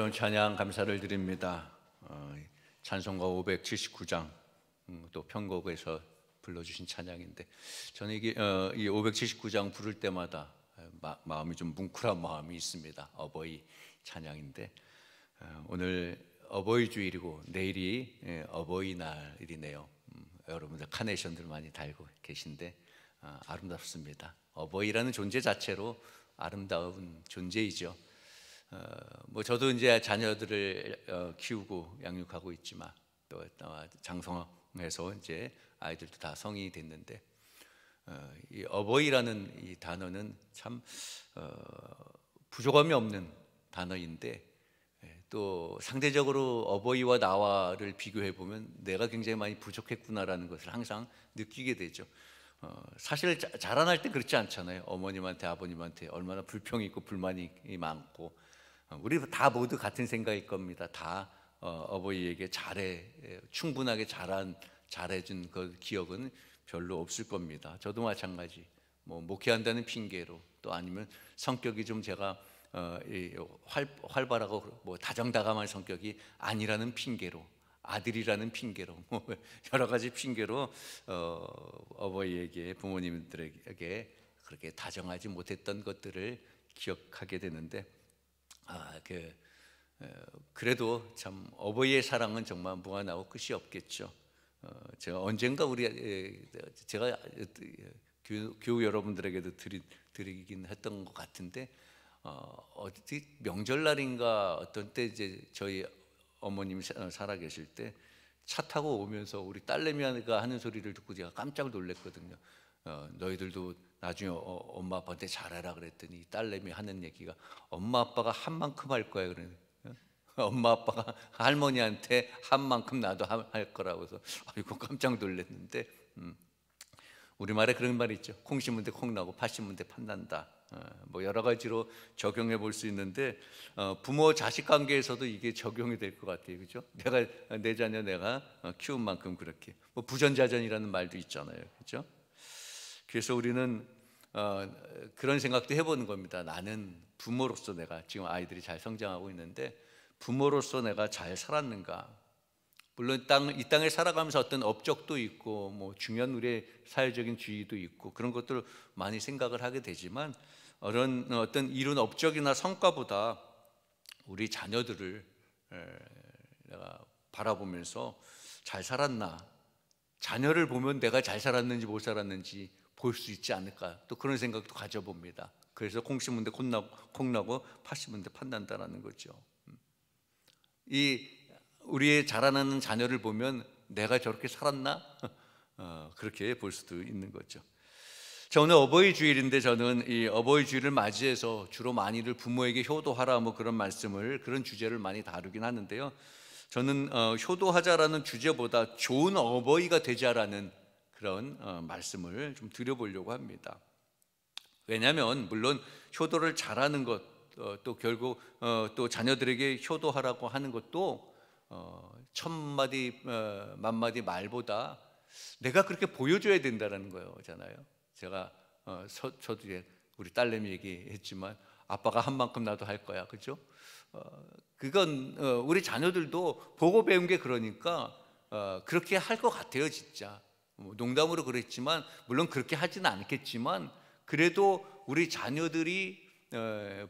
여러분 찬양 감사를 드립니다. 찬송가 579장 또 편곡에서 불러주신 찬양인데 저는 이게 이 579장 부를 때마다 마음이 좀 뭉클한 마음이 있습니다. 어버이 찬양인데 오늘 어버이 주일이고 내일이 어버이날이네요. 여러분들 카네이션들 많이 달고 계신데 아름답습니다. 어버이라는 존재 자체로 아름다운 존재이죠. 뭐 저도 이제 자녀들을 키우고 양육하고 있지만 또 장성해서 이제 아이들도 다 성인이 됐는데 이 어버이라는 이 단어는 참 부족함이 없는 단어인데 또 상대적으로 어버이와 나와를 비교해 보면 내가 굉장히 많이 부족했구나라는 것을 항상 느끼게 되죠. 사실 자라날 때 그렇지 않잖아요. 어머님한테 아버님한테 얼마나 불평이 있고 불만이 많고 우리 다 모두 같은 생각일 겁니다. 다 어버이에게 충분하게 잘해준 그 기억은 별로 없을 겁니다. 저도 마찬가지. 뭐 목회한다는 핑계로 또 아니면 성격이 좀 제가 활발하고 뭐 다정다감한 성격이 아니라는 핑계로, 아들이라는 핑계로, 뭐 여러 가지 핑계로 어버이에게, 부모님들에게 그렇게 다정하지 못했던 것들을 기억하게 되는데 그래도 참 어버이의 사랑은 정말 무한하고 끝이 없겠죠. 제가 언젠가 제가 교우 여러분들에게도 드리긴 했던 것 같은데 어디 명절날인가 어떤 때 이제 저희 어머님이 살아 계실 때 차 타고 오면서 우리 딸내미가 하는 소리를 듣고 제가 깜짝 놀랐거든요. 너희들도 나중에 엄마 아빠한테 잘해라 그랬더니 딸내미 하는 얘기가 엄마 아빠가 한 만큼 할 거야 그래. 엄마 아빠가 할머니한테 한 만큼 나도 할 거라고 해서 아이고 깜짝 놀랐는데 우리말에 그런 말이 있죠. 콩 심은 데 콩 나고 팥 심은 데 팥 난다. 뭐 여러 가지로 적용해 볼 수 있는데 부모 자식 관계에서도 이게 적용이 될 것 같아요. 그죠? 내 자녀 내가 키운 만큼 그렇게 뭐 부전자전이라는 말도 있잖아요. 그죠? 그래서 우리는 그런 생각도 해보는 겁니다. 나는 부모로서 내가 지금 아이들이 잘 성장하고 있는데 부모로서 내가 잘 살았는가? 물론 이 땅에 살아가면서 어떤 업적도 있고 뭐 중요한 우리의 사회적인 지위도 있고 그런 것들을 많이 생각을 하게 되지만 어떤 이룬 업적이나 성과보다 우리 자녀들을 내가 바라보면서 잘 살았나? 자녀를 보면 내가 잘 살았는지 못 살았는지 볼 수 있지 않을까? 또 그런 생각도 가져봅니다. 그래서 콩 심은 데 콩 나고 팥 심은 데 팥 난다라는 거죠. 우리의 자라나는 자녀를 보면 내가 저렇게 살았나? 그렇게 볼 수도 있는 거죠. 자, 오늘 어버이 주일인데 저는 이 어버이 주일을 맞이해서 주로 많이들 부모에게 효도하라 뭐 그런 주제를 많이 다루긴 하는데요. 저는 효도하자라는 주제보다 좋은 어버이가 되자라는 그런 말씀을 좀 드려보려고 합니다. 왜냐하면 물론 효도를 잘하는 것 또 결국 또 자녀들에게 효도하라고 하는 것도 천마디 만마디 말보다 내가 그렇게 보여줘야 된다는 거잖아요. 제가 저도 우리 딸내미 얘기했지만 아빠가 한 만큼 나도 할 거야, 그죠? 그건 우리 자녀들도 보고 배운 게 그러니까 그렇게 할 것 같아요, 진짜. 농담으로 그랬지만 물론 그렇게 하지는 않겠지만 그래도 우리 자녀들이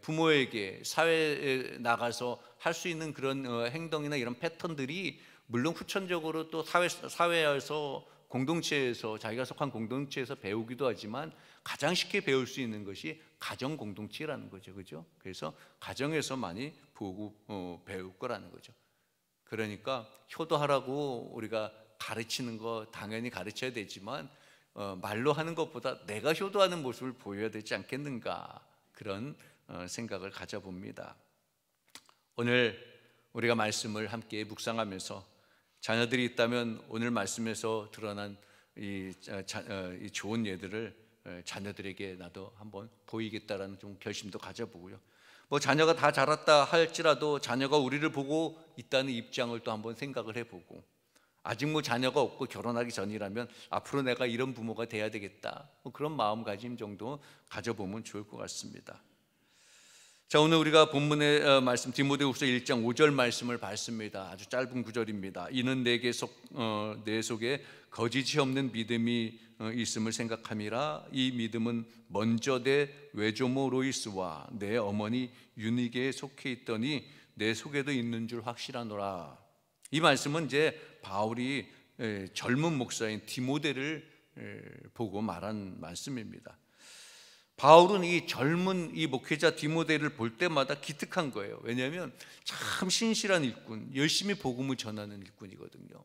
부모에게 사회에 나가서 할 수 있는 그런 행동이나 이런 패턴들이 물론 후천적으로 또 사회에서 공동체에서 자기가 속한 공동체에서 배우기도 하지만 가장 쉽게 배울 수 있는 것이 가정 공동체라는 거죠, 그죠? 그래서 가정에서 많이 보고 배울 거라는 거죠. 그러니까 효도하라고 우리가 가르치는 거 당연히 가르쳐야 되지만 말로 하는 것보다 내가 효도하는 모습을 보여야 되지 않겠는가 그런 생각을 가져봅니다. 오늘 우리가 말씀을 함께 묵상하면서 자녀들이 있다면 오늘 말씀에서 드러난 이 좋은 예들을 자녀들에게 나도 한번 보이겠다라는 좀 결심도 가져보고요. 뭐 자녀가 다 자랐다 할지라도 자녀가 우리를 보고 있다는 입장을 또 한번 생각을 해보고 아직 뭐 자녀가 없고 결혼하기 전이라면 앞으로 내가 이런 부모가 돼야 되겠다 뭐 그런 마음가짐 정도 가져보면 좋을 것 같습니다. 자, 오늘 우리가 본문의 말씀 디모데후서 1장 5절 말씀을 봤습니다. 아주 짧은 구절입니다. 이는 내 속에 거짓이 없는 믿음이 있음을 생각함이라. 이 믿음은 먼저 내 외조모 로이스와 내 어머니 유니게에 속해 있더니 내 속에도 있는 줄 확실하노라. 이 말씀은 이제 바울이 젊은 목사인 디모데를 보고 말한 말씀입니다. 바울은 이 젊은 이 목회자 디모데를 볼 때마다 기특한 거예요. 왜냐하면 참 신실한 일꾼, 열심히 복음을 전하는 일꾼이거든요.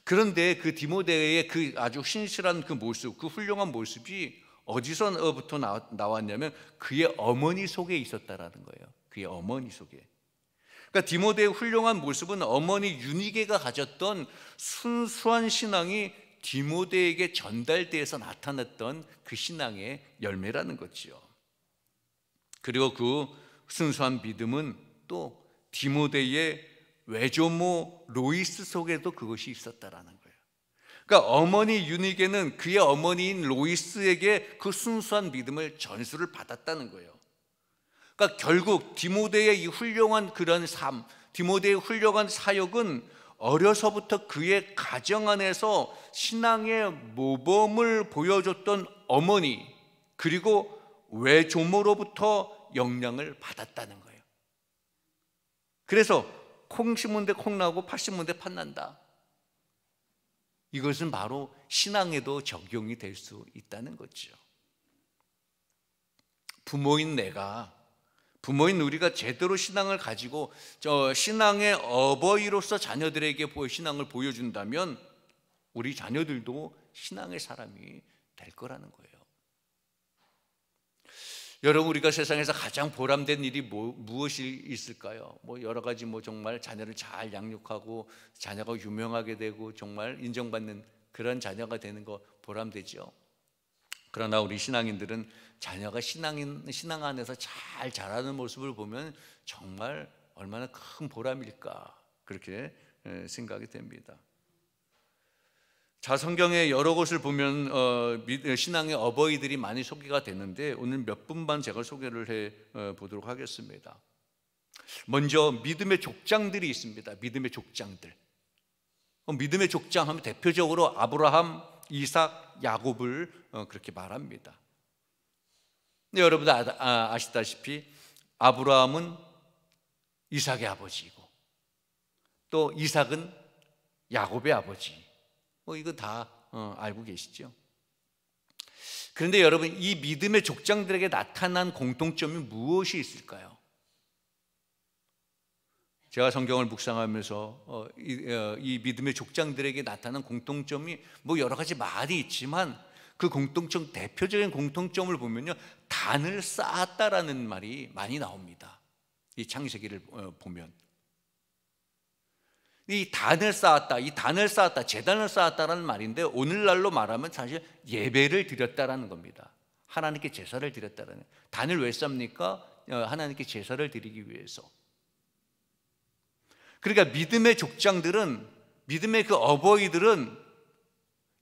그런데 그 디모데의 그 아주 신실한 그 모습, 그 훌륭한 모습이 어디서부터 나왔냐면 그의 어머니 속에 있었다라는 거예요. 그의 어머니 속에. 그러니까 디모데의 훌륭한 모습은 어머니 유니게가 가졌던 순수한 신앙이 디모데에게 전달돼서 나타났던 그 신앙의 열매라는 거지요. 그리고 그 순수한 믿음은 또 디모데의 외조모 로이스 속에도 그것이 있었다라는 거예요. 그러니까 어머니 유니게는 그의 어머니인 로이스에게 그 순수한 믿음을 전수를 받았다는 거예요. 그러니까 결국 디모데의 이 훌륭한 그런 삶, 디모데의 훌륭한 사역은 어려서부터 그의 가정 안에서 신앙의 모범을 보여줬던 어머니 그리고 외조모로부터 영향을 받았다는 거예요. 그래서 콩 심은 데 콩 나고 팥 심은 데 팥 난다. 이것은 바로 신앙에도 적용이 될 수 있다는 거죠. 부모인 우리가 제대로 신앙을 가지고 신앙의 어버이로서 자녀들에게 신앙을 보여준다면 우리 자녀들도 신앙의 사람이 될 거라는 거예요. 여러분, 우리가 세상에서 가장 보람된 일이 무엇이 있을까요? 여러 가지 정말 자녀를 잘 양육하고 자녀가 유명하게 되고 정말 인정받는 그런 자녀가 되는 거 보람되죠. 그러나 우리 신앙인들은 자녀가 신앙 안에서 잘 자라는 모습을 보면 정말 얼마나 큰 보람일까 그렇게 생각이 됩니다. 자, 성경의 여러 곳을 보면 신앙의 어버이들이 많이 소개가 되는데 오늘 몇 분만 제가 소개를 해 보도록 하겠습니다. 먼저 믿음의 족장들이 있습니다. 믿음의 족장들. 믿음의 족장 하면 대표적으로 아브라함, 이삭, 야곱을 그렇게 말합니다. 근데 여러분들 아시다시피 아브라함은 이삭의 아버지이고 또 이삭은 야곱의 아버지. 이거 다 알고 계시죠? 그런데 여러분, 이 믿음의 족장들에게 나타난 공통점이 무엇이 있을까요? 제가 성경을 묵상하면서 이 믿음의 족장들에게 나타난 공통점이 여러 가지 말이 있지만 그 공통점, 대표적인 공통점을 보면요, 단을 쌓았다라는 말이 많이 나옵니다. 이 창세기를 보면 이 단을 쌓았다, 제단을 쌓았다라는 말인데 오늘날로 말하면 사실 예배를 드렸다라는 겁니다. 하나님께 제사를 드렸다라는. 단을 왜 쌓습니까? 하나님께 제사를 드리기 위해서. 그러니까 믿음의 족장들은, 믿음의 그 어버이들은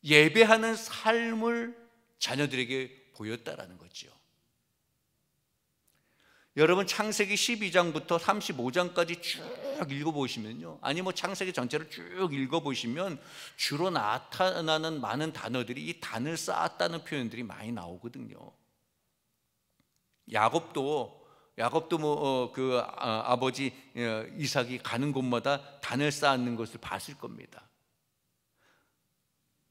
예배하는 삶을 자녀들에게 보였다라는 거죠. 여러분, 창세기 12장부터 35장까지 쭉 읽어보시면요, 아니 창세기 전체를 쭉 읽어보시면 주로 나타나는 많은 단어들이 이 단을 쌓았다는 표현들이 많이 나오거든요. 야곱도 아버지 이삭이 가는 곳마다 단을 쌓는 것을 봤을 겁니다.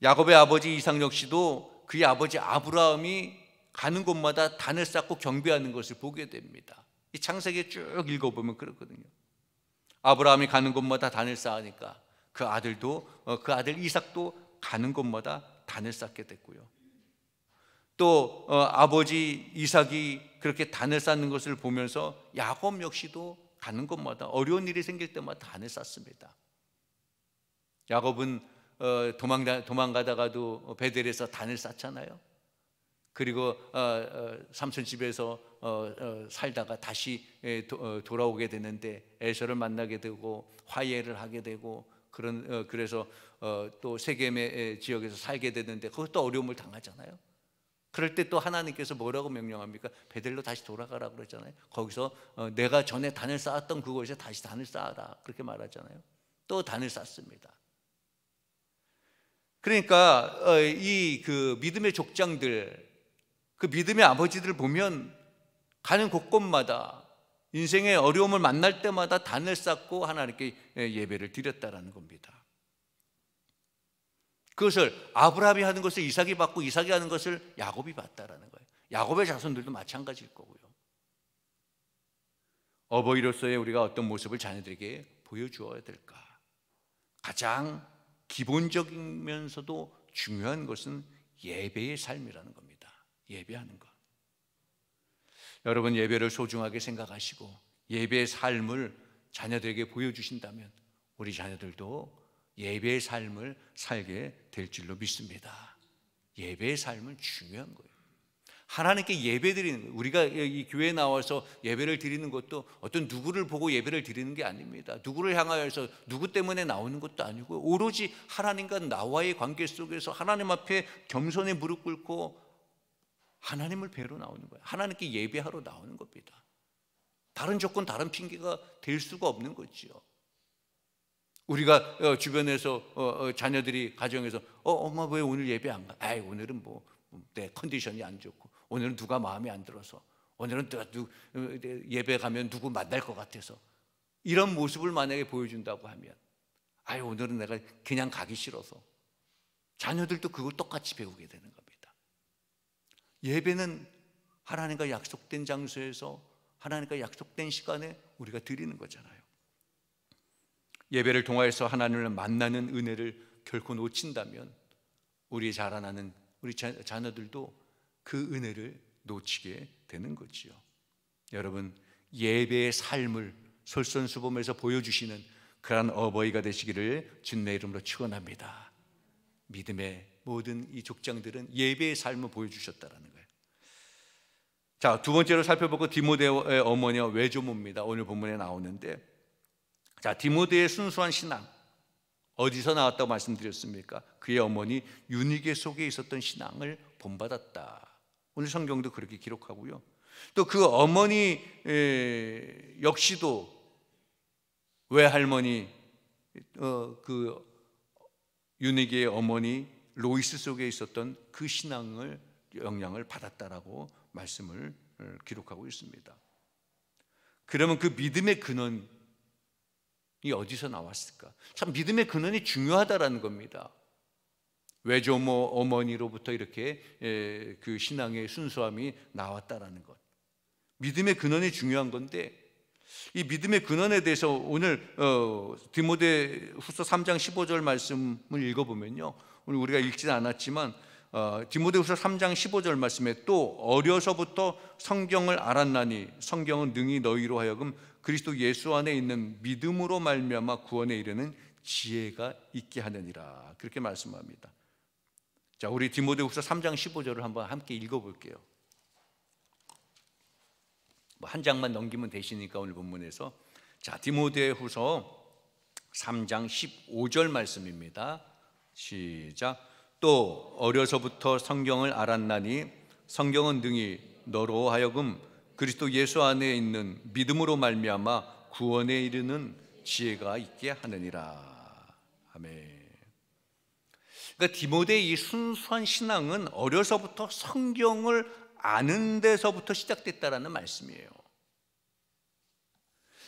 야곱의 아버지 이삭 역시도 그의 아버지 아브라함이 가는 곳마다 단을 쌓고 경배하는 것을 보게 됩니다. 이 창세기 쭉 읽어보면 그렇거든요. 아브라함이 가는 곳마다 단을 쌓으니까 그 아들 이삭도 가는 곳마다 단을 쌓게 됐고요. 또 아버지 이삭이 그렇게 단을 쌓는 것을 보면서 야곱 역시도 가는 곳마다 어려운 일이 생길 때마다 단을 쌓습니다. 야곱은 도망가다가도 베델에서 단을 쌓잖아요. 그리고 삼촌 집에서 살다가 다시 돌아오게 되는데 에서를 만나게 되고 화해를 하게 되고 그래서 또 세겜의 지역에서 살게 되는데 그것도 어려움을 당하잖아요. 그럴 때 또 하나님께서 뭐라고 명령합니까? 베델로 다시 돌아가라고 그랬잖아요. 거기서 내가 전에 단을 쌓았던 그곳에 다시 단을 쌓아라, 그렇게 말하잖아요. 또 단을 쌓습니다. 그러니까 이 그 믿음의 족장들, 그 믿음의 아버지들 보면 가는 곳곳마다 인생의 어려움을 만날 때마다 단을 쌓고 하나님께 예배를 드렸다라는 겁니다. 그것을 아브라함이 하는 것을 이삭이 받고 이삭이 하는 것을 야곱이 받다라는 거예요. 야곱의 자손들도 마찬가지일 거고요. 어버이로서의 우리가 어떤 모습을 자녀들에게 보여주어야 될까? 가장 기본적이면서도 중요한 것은 예배의 삶이라는 겁니다. 예배하는 것. 여러분, 예배를 소중하게 생각하시고 예배의 삶을 자녀들에게 보여주신다면 우리 자녀들도 예배의 삶을 살게 될 줄로 믿습니다. 예배의 삶은 중요한 거예요. 하나님께 예배드리는 거예요. 우리가 이 교회에 나와서 예배를 드리는 것도 어떤 누구를 보고 예배를 드리는 게 아닙니다. 누구를 향하여서 누구 때문에 나오는 것도 아니고 오로지 하나님과 나와의 관계 속에서 하나님 앞에 겸손히 무릎 꿇고 하나님을 뵈러 나오는 거예요. 하나님께 예배하러 나오는 겁니다. 다른 조건, 다른 핑계가 될 수가 없는 거지요. 우리가 주변에서 자녀들이 가정에서 엄마 왜 오늘 예배 안 가? 아이, 오늘은 뭐 내 컨디션이 안 좋고, 오늘은 누가 마음에 안 들어서, 오늘은 예배 가면 누구 만날 것 같아서, 이런 모습을 만약에 보여준다고 하면 아이, 오늘은 내가 그냥 가기 싫어서, 자녀들도 그걸 똑같이 배우게 되는 겁니다. 예배는 하나님과 약속된 장소에서 하나님과 약속된 시간에 우리가 드리는 거잖아요. 예배를 통하여서 하나님을 만나는 은혜를 결코 놓친다면 우리 자라나는 우리 자녀들도 그 은혜를 놓치게 되는 거지요. 여러분, 예배의 삶을 솔선수범해서 보여주시는 그러한 어버이가 되시기를 주님의 이름으로 축원합니다. 믿음의 모든 이 족장들은 예배의 삶을 보여주셨다라는 거예요. 자, 두 번째로 살펴보고 디모데의 어머니와 외조모입니다. 오늘 본문에 나오는데, 자, 디모데의 순수한 신앙 어디서 나왔다고 말씀드렸습니까? 그의 어머니 유니게 속에 있었던 신앙을 본받았다. 오늘 성경도 그렇게 기록하고요. 또 그 어머니 역시도 외할머니 그 유니게의 어머니 로이스 속에 있었던 그 신앙을 영향을 받았다라고 말씀을 기록하고 있습니다. 그러면 그 믿음의 근원이 어디서 나왔을까? 참 믿음의 근원이 중요하다라는 겁니다. 외조모 어머니로부터 이렇게 그 신앙의 순수함이 나왔다라는 것, 믿음의 근원이 중요한 건데, 이 믿음의 근원에 대해서 오늘 디모데후서 3장 15절 말씀을 읽어보면요, 오늘 우리가 읽지는 않았지만 디모데후서 3장 15절 말씀에 또 어려서부터 성경을 알았나니 성경은 능히 너희로 하여금 그리스도 예수 안에 있는 믿음으로 말미암아 구원에 이르는 지혜가 있게 하느니라, 그렇게 말씀합니다. 자, 우리 디모데후서 3장 15절을 한번 함께 읽어볼게요. 한 장만 넘기면 되시니까 오늘 본문에서. 자, 디모데후서 3장 15절 말씀입니다. 시작. 또 어려서부터 성경을 알았나니 성경은 능히 너로 하여금 그리스도 예수 안에 있는 믿음으로 말미암아 구원에 이르는 지혜가 있게 하느니라. 아멘. 그러니까 디모데의 이 순수한 신앙은 어려서부터 성경을 아는 데서부터 시작됐다라는 말씀이에요.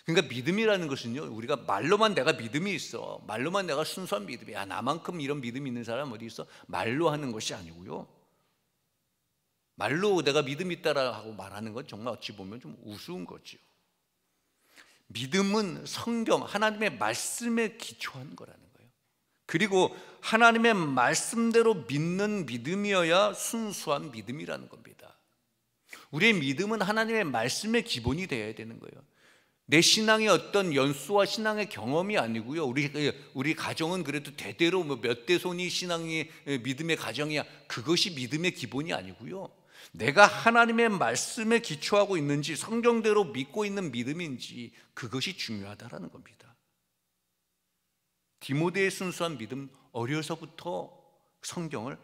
그러니까 믿음이라는 것은요, 우리가 말로만 내가 믿음이 있어, 말로만 내가 순수한 믿음이, 야, 나만큼 이런 믿음이 있는 사람 어디 있어? 말로 하는 것이 아니고요, 말로 내가 믿음 있다라 하고 말하는 건 정말 어찌 보면 좀 우스운 거죠. 믿음은 성경, 하나님의 말씀에 기초한 거라는 거예요. 그리고 하나님의 말씀대로 믿는 믿음이어야 순수한 믿음이라는 겁니다. 우리의 믿음은 하나님의 말씀의 기본이 되어야 되는 거예요. 내 신앙의 어떤 연수와 신앙의 경험이 아니고요, 우리 가정은 그래도 대대로 몇 대손이 신앙이 믿음의 가정이야, 그것이 믿음의 기본이 아니고요, 내가 하나님의 말씀에 기초하고 있는지 성경대로 믿고 있는 믿음인지, 그것이 중요하다라는 겁니다. 디모데의 순수한 믿음, 어려서부터 성경을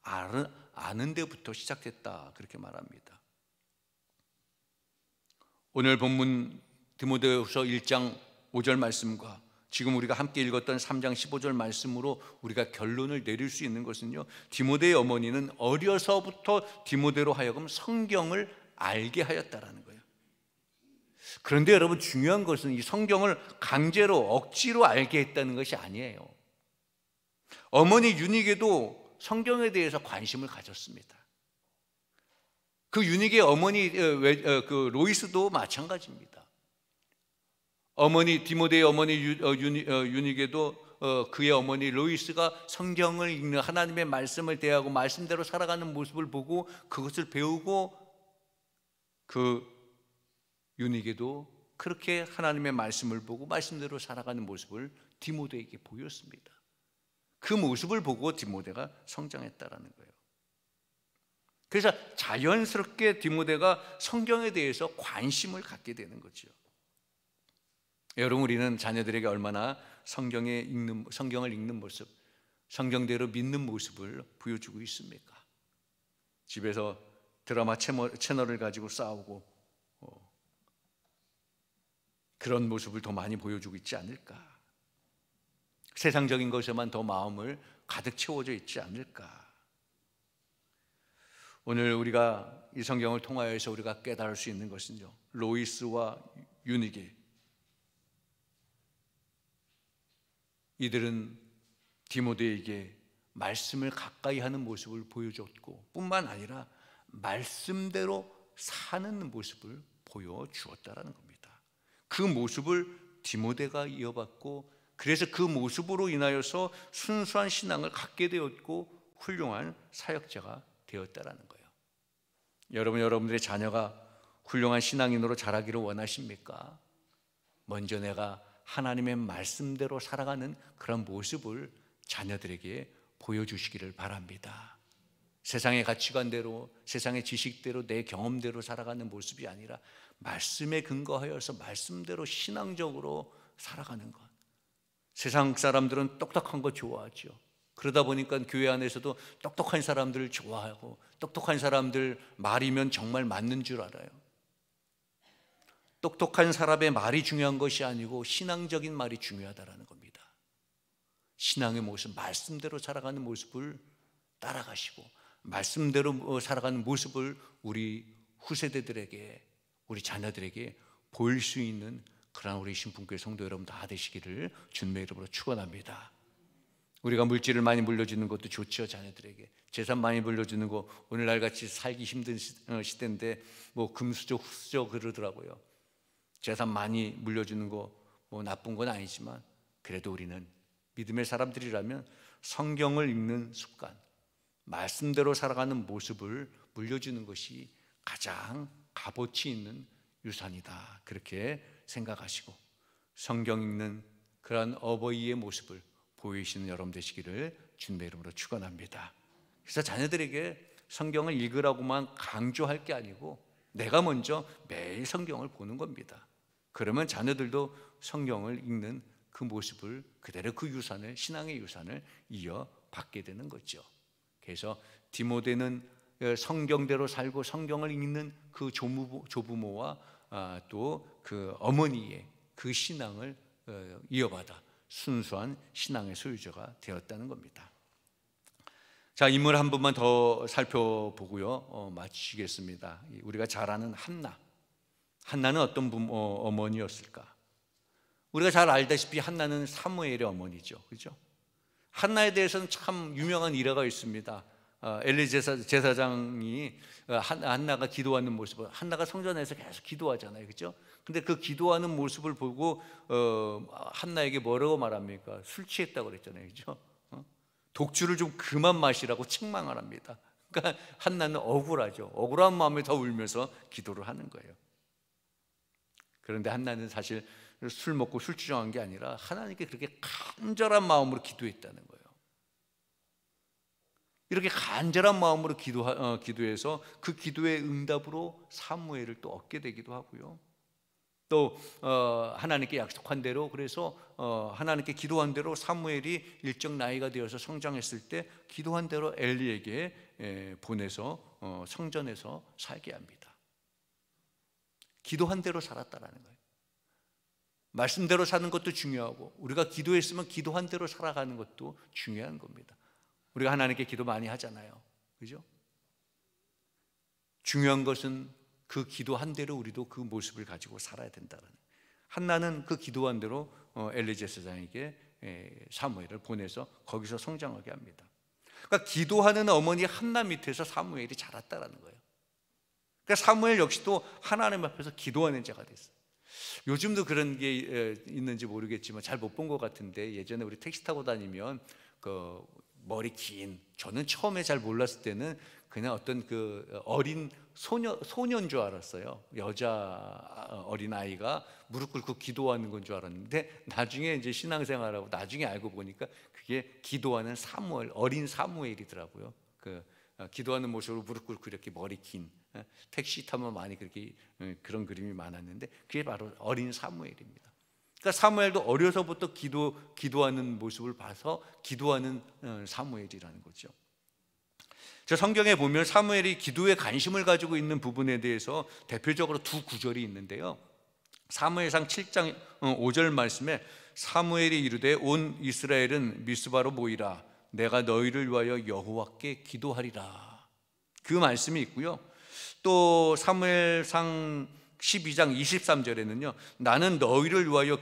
아는 데부터 시작됐다 그렇게 말합니다. 오늘 본문 디모데후서 1장 5절 말씀과 지금 우리가 함께 읽었던 3장 15절 말씀으로 우리가 결론을 내릴 수 있는 것은요, 디모데의 어머니는 어려서부터 디모데로 하여금 성경을 알게 하였다라는 거예요. 그런데 여러분, 중요한 것은 이 성경을 강제로 억지로 알게 했다는 것이 아니에요. 어머니 유니게도 성경에 대해서 관심을 가졌습니다. 그 유니게 어머니 그 로이스도 마찬가지입니다. 어머니 디모데의 어머니 유니게도 그의 어머니 로이스가 성경을 읽는, 하나님의 말씀을 대하고 말씀대로 살아가는 모습을 보고 그것을 배우고, 그 유니게도 그렇게 하나님의 말씀을 보고 말씀대로 살아가는 모습을 디모데에게 보였습니다. 그 모습을 보고 디모데가 성장했다라는 거예요. 그래서 자연스럽게 디모데가 성경에 대해서 관심을 갖게 되는 거죠. 여러분, 우리는 자녀들에게 얼마나 성경을 읽는 모습, 성경대로 믿는 모습을 보여주고 있습니까? 집에서 드라마 채널을 가지고 싸우고 그런 모습을 더 많이 보여주고 있지 않을까? 세상적인 것에만 더 마음을 가득 채워져 있지 않을까? 오늘 우리가 이 성경을 통하여서 우리가 깨달을 수 있는 것은요, 로이스와 유니게, 이들은 디모데에게 말씀을 가까이 하는 모습을 보여줬고, 뿐만 아니라 말씀대로 사는 모습을 보여주었다라는 겁니다. 그 모습을 디모데가 이어받고, 그래서 그 모습으로 인하여서 순수한 신앙을 갖게 되었고 훌륭한 사역자가 되었다라는 거예요. 여러분들의 자녀가 훌륭한 신앙인으로 자라기를 원하십니까? 먼저 내가 하나님의 말씀대로 살아가는 그런 모습을 자녀들에게 보여주시기를 바랍니다. 세상의 가치관대로, 세상의 지식대로, 내 경험대로 살아가는 모습이 아니라 말씀에 근거하여서 말씀대로 신앙적으로 살아가는 것. 세상 사람들은 똑똑한 거 좋아하죠. 그러다 보니까 교회 안에서도 똑똑한 사람들을 좋아하고, 똑똑한 사람들 말이면 정말 맞는 줄 알아요. 똑똑한 사람의 말이 중요한 것이 아니고 신앙적인 말이 중요하다는 겁니다. 신앙의 모습, 말씀대로 살아가는 모습을 따라가시고 말씀대로 살아가는 모습을 우리 후세대들에게, 우리 자녀들에게 보일 수 있는 그런 우리 신분교회 성도 여러분 다 되시기를 주님의 이름으로 축원합니다. 우리가 물질을 많이 물려주는 것도 좋죠. 자녀들에게 재산 많이 물려주는 거, 오늘날 같이 살기 힘든 시대인데 뭐 금수저 흑수저 그러더라고요. 재산 많이 물려주는 거 뭐 나쁜 건 아니지만, 그래도 우리는 믿음의 사람들이라면 성경을 읽는 습관, 말씀대로 살아가는 모습을 물려주는 것이 가장 값어치 있는 유산이다, 그렇게 생각하시고 성경 읽는 그런 어버이의 모습을 보이시는 여러분 되시기를 주님의 이름으로 축원합니다. 그래서 자녀들에게 성경을 읽으라고만 강조할 게 아니고 내가 먼저 매일 성경을 보는 겁니다. 그러면 자녀들도 성경을 읽는 그 모습을 그대로, 그 유산을, 신앙의 유산을 이어받게 되는 거죠. 그래서 디모데는 성경대로 살고 성경을 읽는 그 조부모와 또 그 어머니의 그 신앙을 이어받아 순수한 신앙의 소유자가 되었다는 겁니다. 자, 인물 한 분만 더 살펴보고요, 마치겠습니다. 우리가 잘 아는 한나는 어떤 어머니였을까? 우리가 잘 알다시피 한나는 사무엘의 어머니죠, 그렇죠? 한나에 대해서는 참 유명한 일화가 있습니다. 엘리 제사장이 한나가 기도하는 모습을, 한나가 성전에서 계속 기도하잖아요, 그렇죠? 근데 그 기도하는 모습을 보고 한나에게 뭐라고 말합니까? 술 취했다고 그랬잖아요, 그렇죠? 독주를 좀 그만 마시라고 책망을 합니다. 그러니까 한나는 억울하죠. 억울한 마음에 더 울면서 기도를 하는 거예요. 그런데 한나는 사실 술 먹고 술주정한 게 아니라 하나님께 그렇게 간절한 마음으로 기도했다는 거예요. 이렇게 간절한 마음으로 기도해서 그 기도의 응답으로 사무엘을 또 얻게 되기도 하고요. 또 하나님께 약속한 대로, 그래서 하나님께 기도한 대로 사무엘이 일정 나이가 되어서 성장했을 때 기도한 대로 엘리에게 보내서 성전에서 살게 합니다. 기도한 대로 살았다라는 거예요. 말씀대로 사는 것도 중요하고, 우리가 기도했으면 기도한 대로 살아가는 것도 중요한 겁니다. 우리가 하나님께 기도 많이 하잖아요, 그죠? 중요한 것은 그 기도한 대로 우리도 그 모습을 가지고 살아야 된다는. 한나는 그 기도한 대로 엘리 제사장에게 사무엘을 보내서 거기서 성장하게 합니다. 그러니까 기도하는 어머니 한나 밑에서 사무엘이 자랐다라는 거예요. 그러니까 사무엘 역시도 하나님 앞에서 기도하는 자가 됐어요. 요즘도 그런 게 있는지 모르겠지만 잘 못 본 것 같은데, 예전에 우리 택시 타고 다니면 그 머리 긴, 저는 처음에 잘 몰랐을 때는 그냥 어떤 그 어린 소녀인 줄 알았어요. 여자 어린 아이가 무릎 꿇고 기도하는 건 줄 알았는데, 나중에 이제 신앙생활하고 나중에 알고 보니까 그게 기도하는 사무엘, 어린 사무엘이더라고요. 그 기도하는 모습으로 무릎 꿇고 이렇게 머리 긴, 택시 타면 많이 그렇게 그런 그림이 많았는데, 그게 바로 어린 사무엘입니다. 그러니까 사무엘도 어려서부터 기도하는 모습을 봐서 기도하는 사무엘이라는 거죠. 저 성경에 보면 사무엘이 기도에 관심을 가지고 있는 부분에 대해서 대표적으로 두 구절이 있는데요. 사무엘상 7장 5절 말씀에 사무엘이 이르되 온 이스라엘은 미스바로 모이라, 내가 너희를 위하여 여호와께 기도하리라, 그 말씀이 있고요. 또 사무엘상 12장 23절에는요 나는 너희를 위하여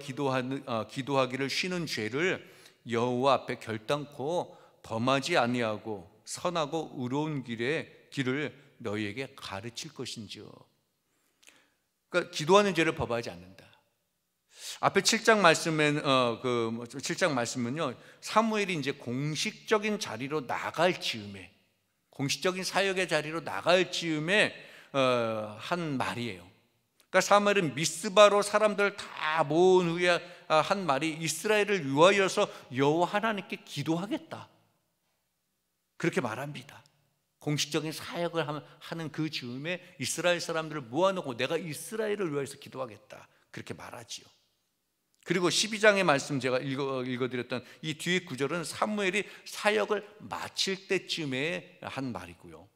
기도하기를 쉬는 죄를 여호와 앞에 결단코 범하지 아니하고 선하고 의로운 길을 너희에게 가르칠 것인지요. 그러니까 기도하는 죄를 범하지 않는다. 앞에 7장 말씀은요 사무엘이 이제 공식적인 자리로 나갈 즈음에, 공식적인 사역의 자리로 나갈 즈음에 한 말이에요. 그러니까 사무엘은 미스바로 사람들 다 모은 후에 한 말이 이스라엘을 위하여서 여호와 하나님께 기도하겠다, 그렇게 말합니다. 공식적인 사역을 하는 그 즈음에 이스라엘 사람들을 모아놓고 내가 이스라엘을 위해서 기도하겠다, 그렇게 말하지요. 그리고 12장의 말씀 제가 읽어드렸던 이 뒤에 구절은 사무엘이 사역을 마칠 때쯤에 한 말이고요.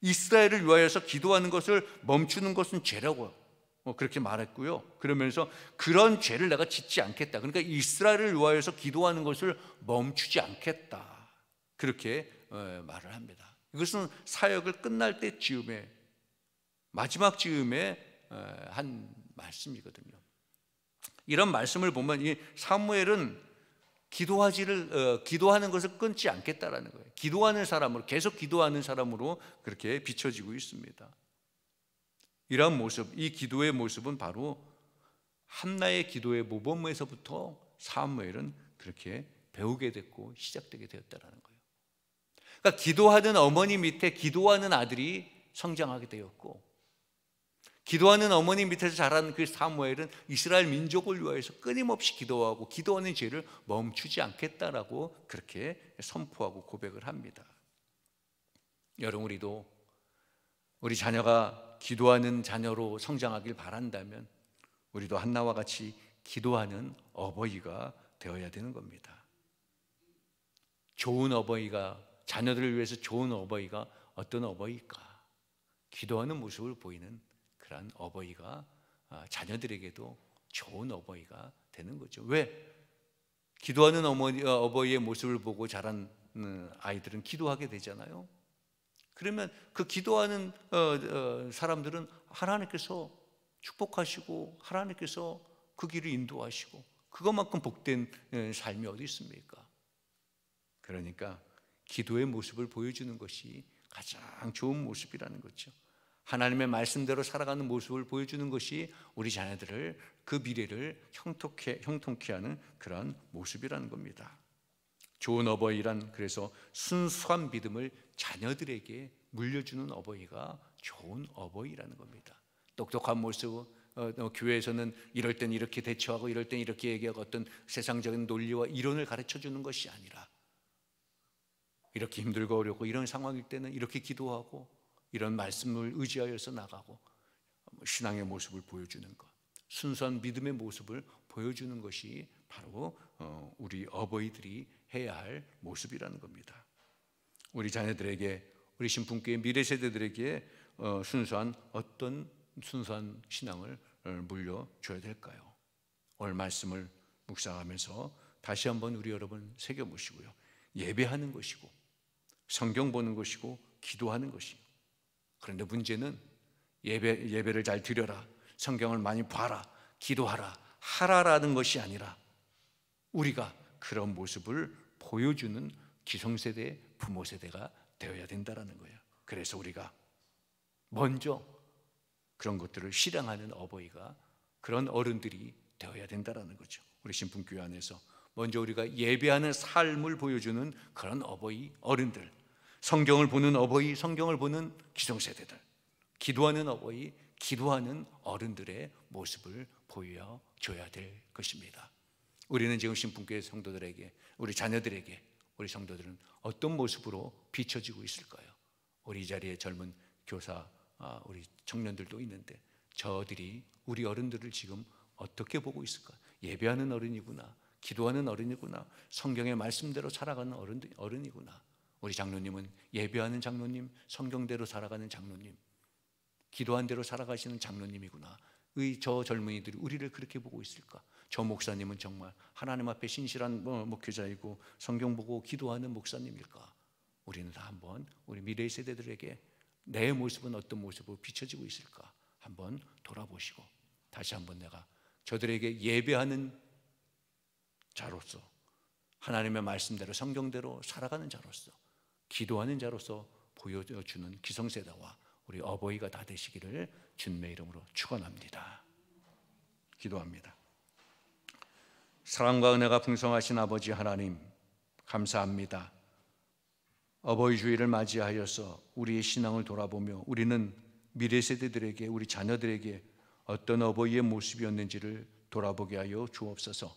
이스라엘을 위하여서 기도하는 것을 멈추는 것은 죄라고 그렇게 말했고요. 그러면서 그런 죄를 내가 짓지 않겠다, 그러니까 이스라엘을 위하여서 기도하는 것을 멈추지 않겠다, 그렇게 말을 합니다. 이것은 사역을 끝날 때 즈음에, 마지막 즈음에 한 말씀이거든요. 이런 말씀을 보면 이 사무엘은 기도하는 것을 끊지 않겠다라는 거예요. 기도하는 사람으로, 계속 기도하는 사람으로 그렇게 비춰지고 있습니다. 이런 모습, 이 기도의 모습은 바로 한나의 기도의 모범에서부터 사무엘은 그렇게 배우게 됐고 시작되게 되었다라는 거예요. 그러니까 기도하는 어머니 밑에 기도하는 아들이 성장하게 되었고, 기도하는 어머니 밑에서 자란 그 사무엘은 이스라엘 민족을 위하여서 끊임없이 기도하고 기도하는 죄를 멈추지 않겠다라고 그렇게 선포하고 고백을 합니다. 여러분, 우리 자녀가 기도하는 자녀로 성장하길 바란다면 우리도 한나와 같이 기도하는 어버이가 되어야 되는 겁니다. 좋은 어버이가, 자녀들을 위해서 좋은 어버이가 어떤 어버이일까? 기도하는 모습을 보이는 그런 어버이가 자녀들에게도 좋은 어버이가 되는 거죠. 왜? 기도하는 어버이의 모습을 보고 자란 아이들은 기도하게 되잖아요. 그러면 그 기도하는 사람들은 하나님께서 축복하시고 하나님께서 그 길을 인도하시고, 그것만큼 복된 삶이 어디 있습니까? 그러니까 기도의 모습을 보여주는 것이 가장 좋은 모습이라는 거죠. 하나님의 말씀대로 살아가는 모습을 보여주는 것이 우리 자녀들을, 그 미래를 형통케 하는 그런 모습이라는 겁니다. 좋은 어버이란, 그래서 순수한 믿음을 자녀들에게 물려주는 어버이가 좋은 어버이라는 겁니다. 똑똑한 모습, 교회에서는 이럴 땐 이렇게 대처하고 이럴 땐 이렇게 얘기하고 어떤 세상적인 논리와 이론을 가르쳐주는 것이 아니라, 이렇게 힘들고 어렵고 이런 상황일 때는 이렇게 기도하고 이런 말씀을 의지하여서 나가고 신앙의 모습을 보여주는 것, 순수한 믿음의 모습을 보여주는 것이 바로 우리 어버이들이 해야 할 모습이라는 겁니다. 우리 자녀들에게, 우리 신분교회 미래 세대들에게 어떤 순수한 신앙을 물려줘야 될까요? 오늘 말씀을 묵상하면서 다시 한번 우리 여러분 새겨보시고요. 예배하는 것이고 성경 보는 것이고 기도하는 것이요. 그런데 문제는 예배를 잘 드려라, 성경을 많이 봐라, 기도하라, 하라라는 것이 아니라 우리가 그런 모습을 보여주는 기성세대, 부모 세대가 되어야 된다는 거예요. 그래서 우리가 먼저 그런 것들을 실행하는 어버이가, 그런 어른들이 되어야 된다는 거죠. 우리 신분교회 안에서 먼저 우리가 예배하는 삶을 보여주는 그런 어버이, 어른들, 성경을 보는 어버이, 성경을 보는 기성세대들, 기도하는 어버이, 기도하는 어른들의 모습을 보여줘야 될 것입니다. 우리는 지금 신분교회 성도들에게, 우리 자녀들에게, 우리 성도들은 어떤 모습으로 비춰지고 있을까요? 우리 이 자리에 젊은 교사, 우리 청년들도 있는데 저들이 우리 어른들을 지금 어떻게 보고 있을까? 예배하는 어른이구나, 기도하는 어른이구나, 성경의 말씀대로 살아가는 어른이구나. 우리 장로님은 예배하는 장로님, 성경대로 살아가는 장로님, 기도한 대로 살아가시는 장로님이구나. 저 젊은이들이 우리를 그렇게 보고 있을까? 저 목사님은 정말 하나님 앞에 신실한 목회자이고 성경 보고 기도하는 목사님일까? 우리는 다 한번 우리 미래 세대들에게 내 모습은 어떤 모습으로 비춰지고 있을까? 한번 돌아보시고 다시 한번 내가 저들에게 예배하는 자로서, 하나님의 말씀대로 성경대로 살아가는 자로서, 기도하는 자로서 보여주는 기성세대와 우리 어버이가 다 되시기를 주님의 이름으로 축원합니다. 기도합니다. 사랑과 은혜가 풍성하신 아버지 하나님, 감사합니다. 어버이 주일을 맞이하여서 우리의 신앙을 돌아보며 우리는 미래 세대들에게, 우리 자녀들에게 어떤 어버이의 모습이었는지를 돌아보게 하여 주옵소서.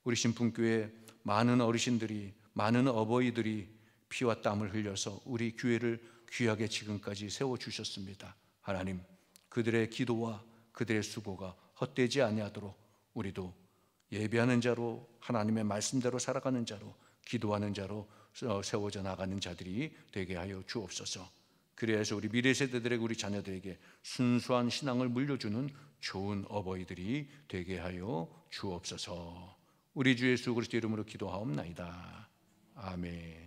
우리 신분교회 많은 어르신들이, 많은 어버이들이 피와 땀을 흘려서 우리 교회를 귀하게 지금까지 세워주셨습니다. 하나님, 그들의 기도와 그들의 수고가 헛되지 아니하도록 우리도 예배하는 자로, 하나님의 말씀대로 살아가는 자로, 기도하는 자로 세워져 나가는 자들이 되게 하여 주옵소서. 그래서 우리 미래 세대들에게, 우리 자녀들에게 순수한 신앙을 물려주는 좋은 어버이들이 되게 하여 주옵소서. 우리 주 예수 그리스도 이름으로 기도하옵나이다. 아멘.